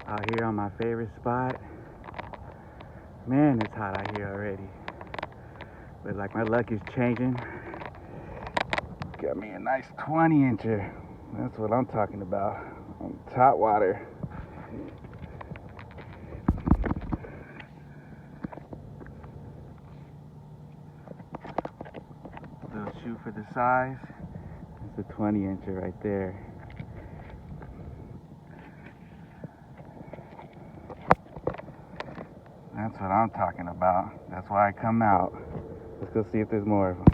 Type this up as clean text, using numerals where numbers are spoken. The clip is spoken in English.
Out here on my favorite spot. Man, it's hot out here already. But like my luck is changing. Got me a nice 20-incher. That's what I'm talking about. On top water. Little shoe for the size. It's a 20-incher right there. That's what I'm talking about. That's why I come out. Let's go see if there's more of them.